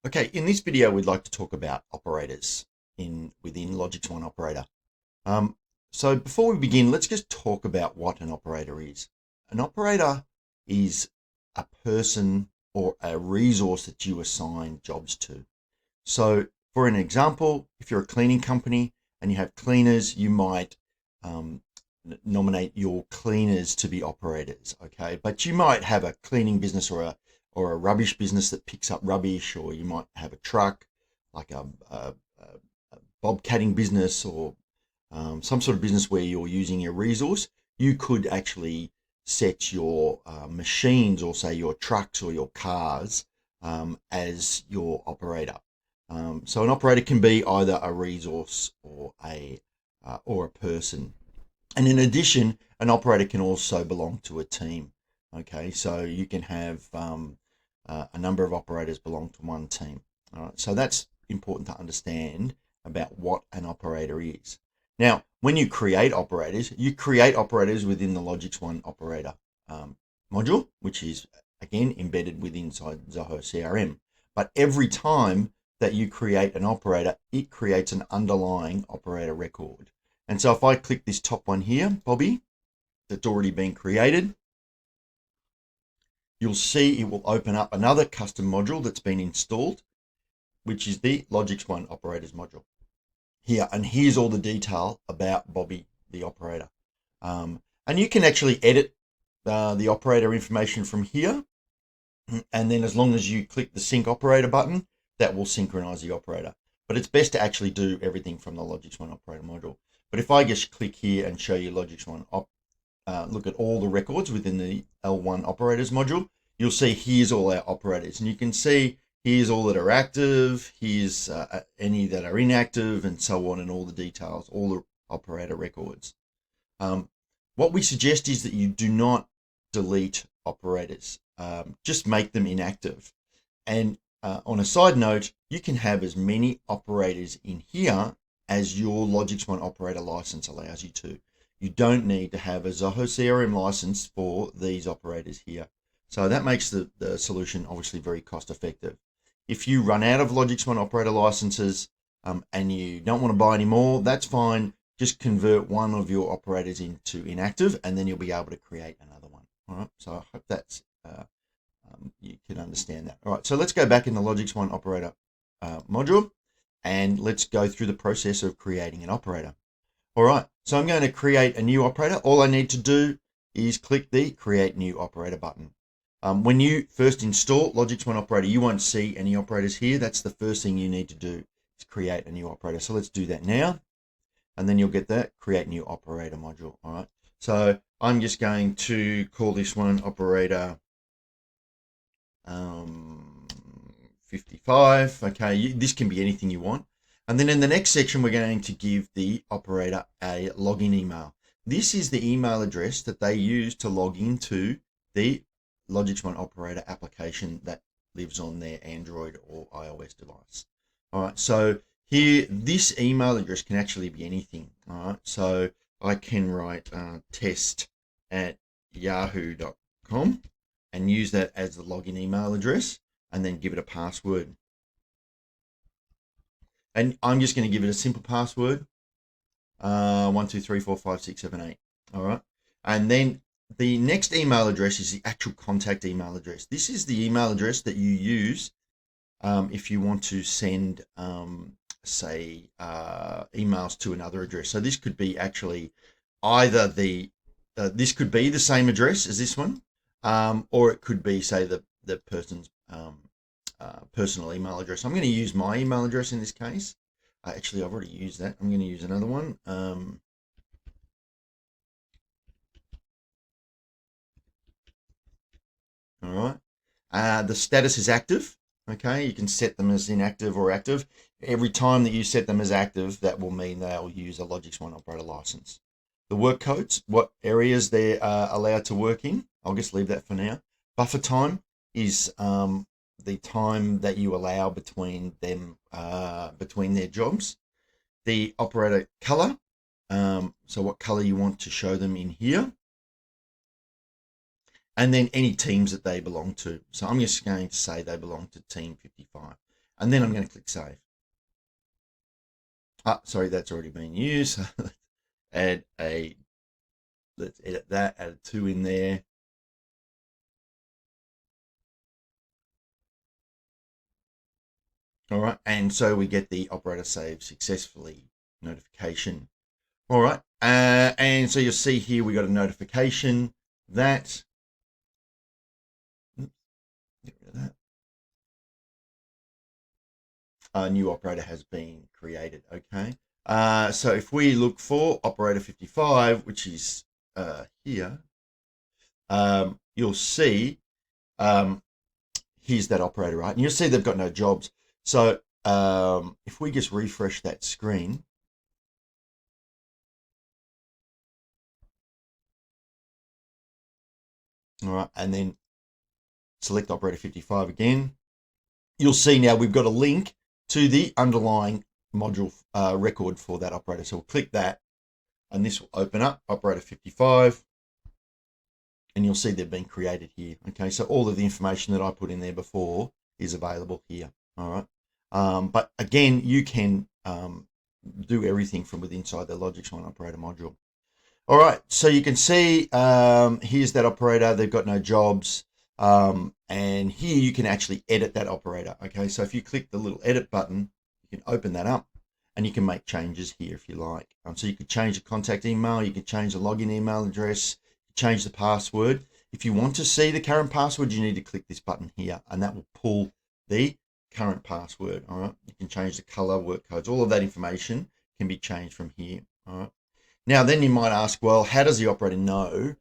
Okay, in this video, we'd like to talk about operators within LogixOne Operator. So before we begin, let's just talk about what an operator is. An operator is a person or a resource that you assign jobs to. So for an example, if you're a cleaning company and you have cleaners, you might nominate your cleaners to be operators, okay? But you might have a cleaning business or a rubbish business that picks up rubbish, or you might have a truck, like a bobcatting business, or some sort of business where you're using your resource. You could actually set your machines, or say your trucks or your cars, as your operator. So an operator can be either a resource or a person. And in addition, an operator can also belong to a team. Okay, so you can have a number of operators belong to one team. All right, so that's important to understand about what an operator is. Now, when you create operators within the LogixOne Operator module, which is again embedded within Zoho CRM. But every time that you create an operator, it creates an underlying operator record. And so if I click this top one here, Bobby, that's already been created, you'll see it will open up another custom module that's been installed, which is the LogixOne Operators module here. And here's all the detail about Bobby, the operator. And you can actually edit the operator information from here. And then as long as you click the sync operator button, that will synchronize the operator. But it's best to actually do everything from the LogixOne Operator module. But if I just click here and show you LogixOne look at all the records within the L1 operators module, you'll see here's all our operators. And you can see here's all that are active, here's any that are inactive, and so on, and all the details, all the operator records. What we suggest is that you do not delete operators. Just make them inactive. And on a side note, you can have as many operators in here as your LogixOne Operator license allows you to. You don't need to have a Zoho CRM license for these operators here. So that makes the solution obviously very cost effective. If you run out of LogixOne Operator licenses and you don't want to buy any more, that's fine. Just convert one of your operators into inactive, and then you'll be able to create another one. All right, so I hope that's you can understand that. All right, so let's go back in the LogixOne Operator module, and let's go through the process of creating an operator. All right, so I'm going to create a new operator. All I need to do is click the Create New Operator button. When you first install LogixOne Operator, you won't see any operators here. That's the first thing you need to do, is create a new operator. So let's do that now, and then you'll get that Create New Operator module. All right, so I'm just going to call this one Operator 55. Okay, this can be anything you want. And then in the next section, we're going to give the operator a login email. This is the email address that they use to log into the LogixOne Operator application that lives on their Android or iOS device. All right, so here, this email address can actually be anything. All right, so I can write test@yahoo.com and use that as the login email address, and then give it a password. And I'm just going to give it a simple password, 1, 2, 3, 4, 5, 6, 7, 8. All right. And then the next email address is the actual contact email address. This is the email address that you use if you want to send, say, emails to another address. So this could be actually either this could be the same address as this one, or it could be, say, the person's personal email address. I'm going to use my email address in this case. Actually, I've already used that. I'm going to use another one. All right. The status is active. Okay, you can set them as inactive or active. Every time that you set them as active, that will mean they'll use a LogixOne Operator license. The work codes, what areas they're allowed to work in, I'll just leave that for now. Buffer time is the time that you allow between them, between their jobs. The operator color, so what color you want to show them in here. And then any teams that they belong to. So I'm just going to say they belong to Team 55. and then I'm going to click save. Sorry, that's already been used. Let's edit that, add a 2 in there. All right, and so we get the operator saved successfully notification. All right, and so you'll see here we got a notification that, get rid of that, a new operator has been created. Okay, so if we look for operator 55, which is here, you'll see here's that operator, right? And you'll see they've got no jobs. So if we just refresh that screen, all right, and then select operator 55 again, you'll see now we've got a link to the underlying module record for that operator. So we'll click that, and this will open up operator 55, and you'll see they've been created here. Okay, so all of the information that I put in there before is available here. All right, but again, you can do everything from within inside the LogixOne Operator module. All right, so you can see here's that operator. They've got no jobs, and here you can actually edit that operator. Okay, so if you click the little edit button, you can open that up, and you can make changes here if you like. So you could change the contact email, you could change the login email address, change the password. If you want to see the current password, you need to click this button here, and that will pull the current password. All right, you can change the color, work codes, all of that information can be changed from here. All right, now then you might ask, well, how does the operator know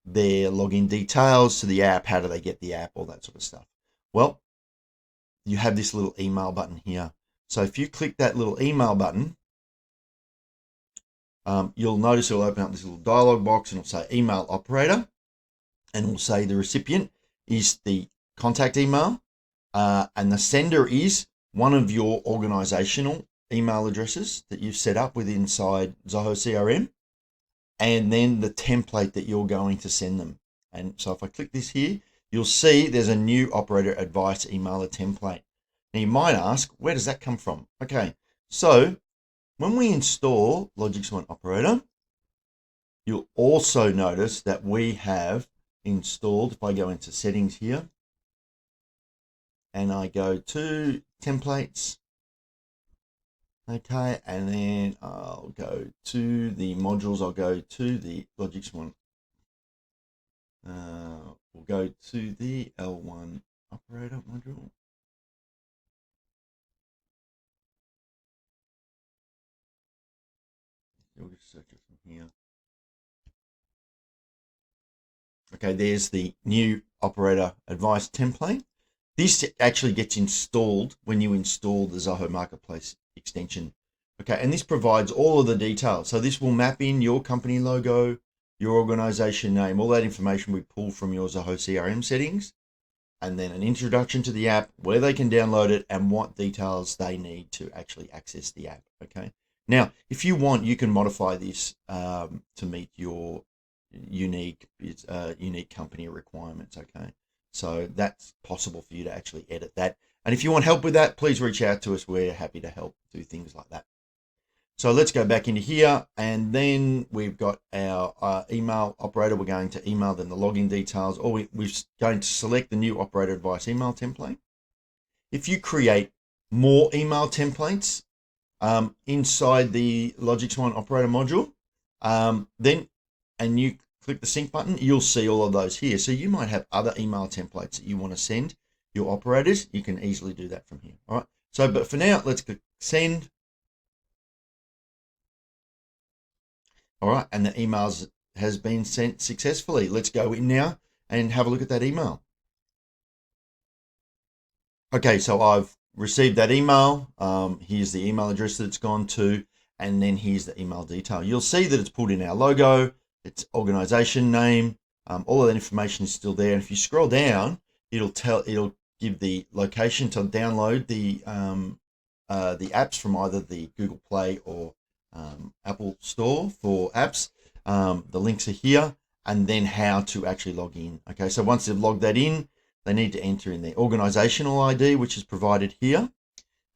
their login details to the app? How do they get the app? All that sort of stuff. Well, you have this little email button here. So if you click that little email button, you'll notice it'll open up this little dialog box, and it'll say email operator, and it'll say the recipient is the contact email, and the sender is one of your organizational email addresses that you've set up with inside Zoho CRM, and then the template that you're going to send them. And so if I click this here, you'll see there's a new operator advice emailer template. Now you might ask, where does that come from? Okay, so when we install LogixOne Operator, you'll also notice that we have installed, if I go into settings here, and I go to templates, okay, and then I'll go to the modules, I'll go to the LogixOne, we'll go to the L1 Operator module. We'll just search it from here. Okay, there's the new operator advice template. This actually gets installed when you install the Zoho Marketplace extension. Okay, and this provides all of the details. So this will map in your company logo, your organization name, all that information we pull from your Zoho CRM settings, and then an introduction to the app, where they can download it, and what details they need to actually access the app. Okay. Now, if you want, you can modify this to meet your unique company requirements. Okay, so that's possible for you to actually edit that. And if you want help with that, please reach out to us. We're happy to help do things like that. So let's go back into here, and then we've got our email operator. We're going to email them the login details, or we're going to select the new operator advice email template. If you create more email templates inside the LogixOne Operator module, and you click the sync button, you'll see all of those here. So you might have other email templates that you want to send your operators. You can easily do that from here. All right. So, but for now, let's click send. All right, and the emails has been sent successfully. Let's go in now and have a look at that email. Okay, so I've received that email. Here's the email address that it's gone to, and then here's the email detail. You'll see that it's pulled in our logo, its organization name, all of that information is still there. And if you scroll down, it'll give the location to download the apps from either the Google Play or Apple Store for apps. The links are here, and then how to actually log in. Okay, so once they've logged that in, they need to enter in their organizational ID, which is provided here.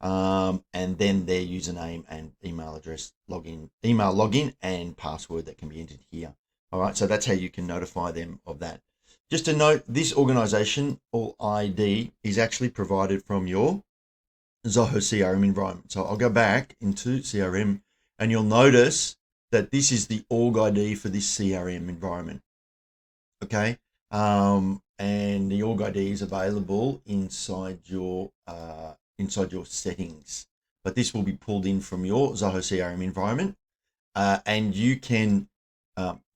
and then their username and email address, email login and password that can be entered here. All right, so that's how you can notify them of that. Just to note, this organizational ID is actually provided from your Zoho CRM environment. So I'll go back into CRM and you'll notice that this is the org ID for this CRM environment. Okay, and the org ID is available inside your settings, but this will be pulled in from your Zoho CRM environment, and you can.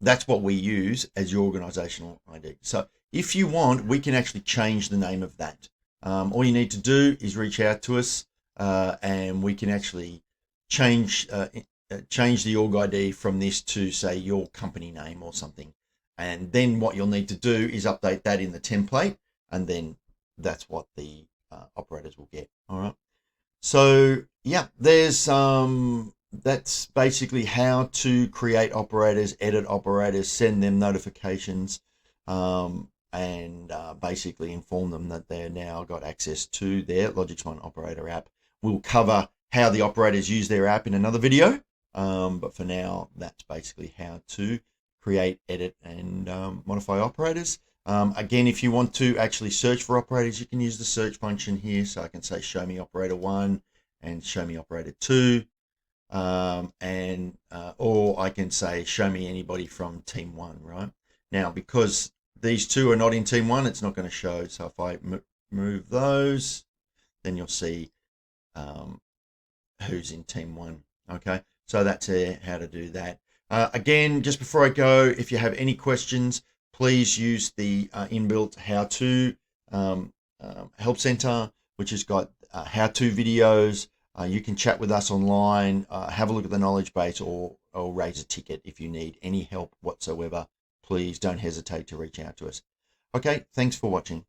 That's what we use as your organizational ID. So if you want, we can actually change the name of that. All you need to do is reach out to us, and we can actually change the org ID from this to, say, your company name or something. And then what you'll need to do is update that in the template, and then that's what the operators will get. All right. So yeah, there's that's basically how to create operators, edit operators, send them notifications, and basically inform them that they're now got access to their LogixOne Operator app. We'll cover how the operators use their app in another video, but for now, that's basically how to create, edit, and modify operators. Again, if you want to actually search for operators, you can use the search function here. So I can say, show me operator 1 and show me operator 2. Or I can say, show me anybody from team 1, right? Now, because these two are not in team 1, it's not going to show. So if I move those, then you'll see who's in team 1. Okay, so that's how to do that. Again, just before I go, if you have any questions, please use the inbuilt how-to help center, which has got how-to videos. You can chat with us online, have a look at the knowledge base, or raise a ticket if you need any help whatsoever. Please don't hesitate to reach out to us. Okay, thanks for watching.